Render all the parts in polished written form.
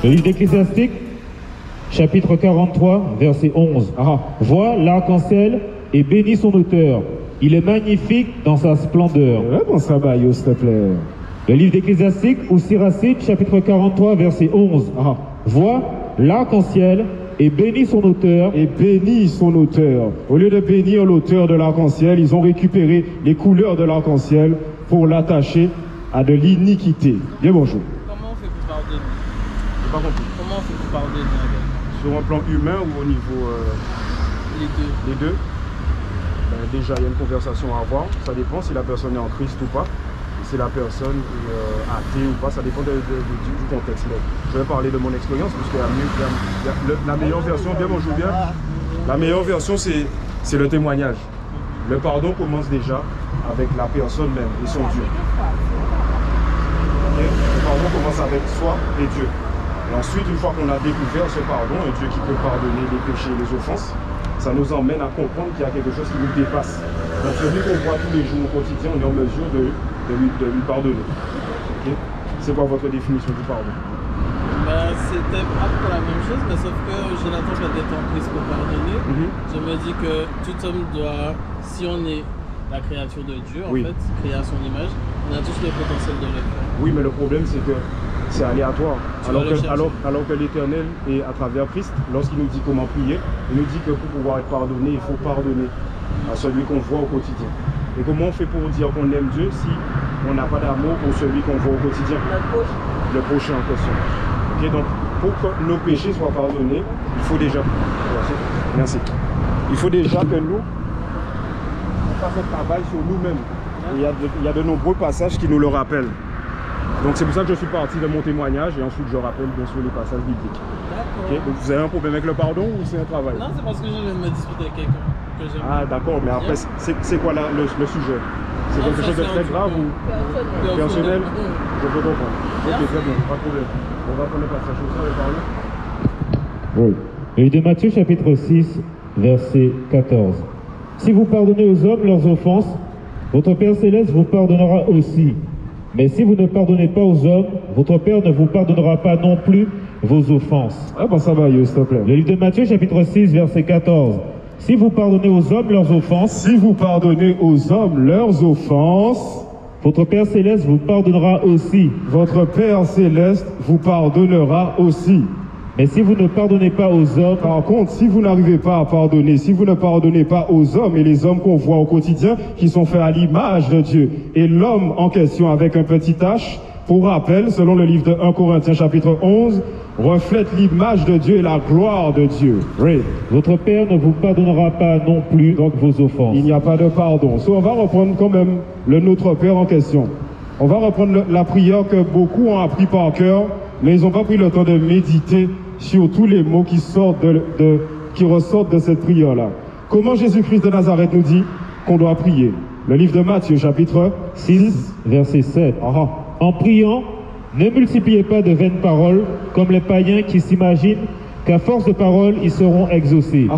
Le livre d'Ecclésiastique, chapitre 43, verset 11. Vois l'arc-en-ciel et bénis son auteur. Il est magnifique dans sa splendeur. Réponse à Bayo, s'il te plaît. Le livre d'Ecclésiastique ou Siracide, chapitre 43, verset 11. Vois l'arc-en-ciel et bénis son auteur. Et bénis son auteur. Au lieu de bénir l'auteur de l'arc-en-ciel, ils ont récupéré les couleurs de l'arc-en-ciel pour l'attacher à de l'iniquité. Bien bonjour. Comment on fait pour pardonner? J'ai pas compris. Comment on fait pour pardonner? Sur un plan humain ou au niveau... Les deux. Les deux. Ben, déjà, il y a une conversation à avoir. Ça dépend si la personne est en Christ ou pas. Si la personne est athée ou pas, ça dépend du contexte. Mais je vais parler de mon expérience, puisque la meilleure version, bien bonjour bien, la meilleure version c'est le témoignage. Le pardon commence déjà avec la personne même et son Dieu. Okay? Le pardon commence avec soi et Dieu. Et ensuite, une fois qu'on a découvert ce pardon, un Dieu qui peut pardonner les péchés et les offenses, ça nous emmène à comprendre qu'il y a quelque chose qui nous dépasse. Donc celui qu'on voit tous les jours au quotidien, on est en mesure de lui pardonner. Okay? C'est quoi votre définition du pardon? C'était pas pour la même chose, mais sauf que j'ai l'intention d'être en Christ pour pardonner. Je me dis que tout homme doit, si on est la créature de Dieu, en fait, créé à son image, on a tous le potentiel de le faire. Oui, mais le problème c'est que c'est aléatoire. Alors que l'Éternel est à travers Christ, lorsqu'il nous dit comment prier, il nous dit que pour pouvoir être pardonné, il faut pardonner à celui qu'on voit au quotidien. Et comment on fait pour dire qu'on aime Dieu si on n'a pas d'amour pour celui qu'on voit au quotidien? Le prochain en question. Okay, donc pour que nos péchés soient pardonnés, il faut déjà... Merci. Il faut déjà que nous on fasse un travail sur nous-mêmes. Il y a de nombreux passages qui nous le rappellent. Donc c'est pour ça que je suis parti de mon témoignage et ensuite je rappelle bien sûr les passages bibliques. Okay, donc vous avez un problème avec le pardon ou c'est un travail? Non, c'est parce que je viens de me disputer avec quelqu'un que j'aime. Ah d'accord, mais après c'est quoi le sujet? C'est quelque chose de très grave ou personnel? Je peux comprendre. Ok, très bien, pas de problème. On va prendre le passage au sein et parler. Oui. Le livre de Matthieu chapitre 6, verset 14. Si vous pardonnez aux hommes leurs offenses, votre Père Céleste vous pardonnera aussi. Mais si vous ne pardonnez pas aux hommes, votre Père ne vous pardonnera pas non plus vos offenses. Ah bah ça va, s'il te plaît. Le livre de Matthieu chapitre 6, verset 14. Si vous pardonnez aux hommes leurs offenses, si vous pardonnez aux hommes leurs offenses, votre Père Céleste vous pardonnera aussi. Votre Père Céleste vous pardonnera aussi. Mais si vous ne pardonnez pas aux hommes... Par contre, si vous n'arrivez pas à pardonner, si vous ne pardonnez pas aux hommes et les hommes qu'on voit au quotidien, qui sont faits à l'image de Dieu, et l'homme en question avec un petit h, pour rappel, selon le livre de 1 Corinthiens chapitre 11, reflète l'image de Dieu et la gloire de Dieu. Oui. Votre Père ne vous pardonnera pas non plus donc vos offenses. Il n'y a pas de pardon. On va reprendre quand même le Notre Père en question. On va reprendre la prière que beaucoup ont appris par cœur, mais ils n'ont pas pris le temps de méditer sur tous les mots qui sortent qui ressortent de cette prière-là. Comment Jésus-Christ de Nazareth nous dit qu'on doit prier? Le livre de Matthieu, chapitre 6, verset 7. En priant, ne multipliez pas de vaines paroles, comme les païens qui s'imaginent qu'à force de paroles, ils seront exaucés.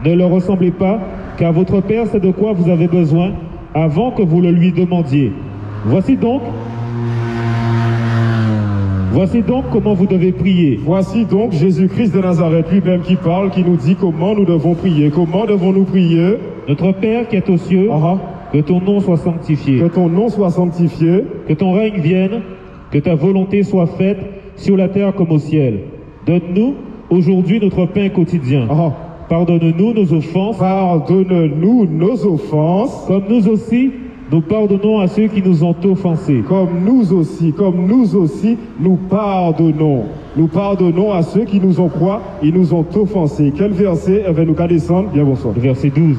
Ne leur ressemblez pas, car votre Père sait de quoi vous avez besoin, avant que vous le lui demandiez. Voici donc comment vous devez prier. Voici donc Jésus-Christ de Nazareth lui-même qui parle, qui nous dit comment nous devons prier. Comment devons-nous prier? Notre Père qui est aux cieux, que ton nom soit sanctifié. Que ton nom soit sanctifié. Que ton règne vienne, que ta volonté soit faite sur la terre comme au ciel. Donne-nous aujourd'hui notre pain quotidien. Pardonne-nous nos offenses. Pardonne-nous nos offenses. Comme nous aussi, nous pardonnons à ceux qui nous ont offensés. Comme nous aussi, nous pardonnons. Nous pardonnons à ceux qui nous ont quoi? Ils nous ont offensés. Quel verset? Nous qu'à descendre. Bien bonsoir. Le verset 12.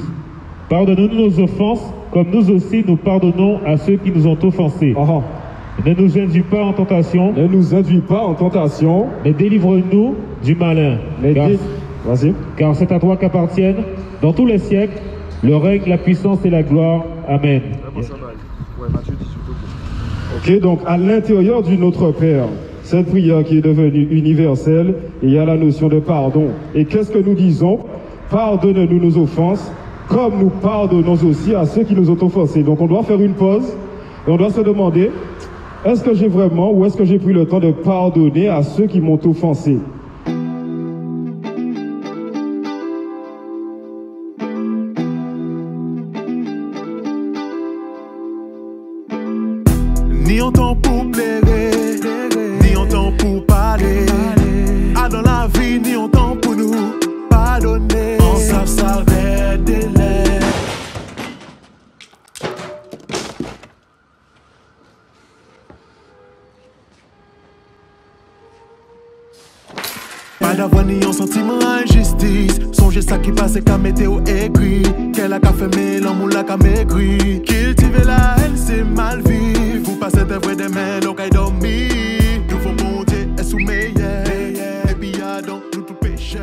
Pardonne-nous nos offenses, comme nous aussi nous pardonnons à ceux qui nous ont offensés. Ne nous induis pas en tentation. Ne nous induis pas en tentation. Mais délivre-nous du malin. Car c'est à toi qu'appartiennent, dans tous les siècles, le règne, la puissance et la gloire. Amen. Ok, donc à l'intérieur du Notre Père, cette prière qui est devenue universelle, il y a la notion de pardon. Et qu'est-ce que nous disons? Pardonne-nous nos offenses, comme nous pardonnons aussi à ceux qui nous ont offensés. Donc on doit faire une pause et on doit se demander, Est-ce que j'ai vraiment ou est-ce que j'ai pris le temps de pardonner à ceux qui m'ont offensé? Ni en temps pour plaire, ni en temps pour parler. Ah, dans la vie, ni en temps pour nous pardonner. On savent s'arrêter les. Pas d'avoir ni un sentiment injustice. Songez ça qui passe qu'à météo écrit. Qu'elle a qu'à fermer, l'amour l'a qu'à maigri. Cultiver la haine, c'est mal vivre. Vous passez des vrais des mains, donc aille dormir. Nouveau bon Dieu est sous meilleur. Et puis y'a donc nous tout péché.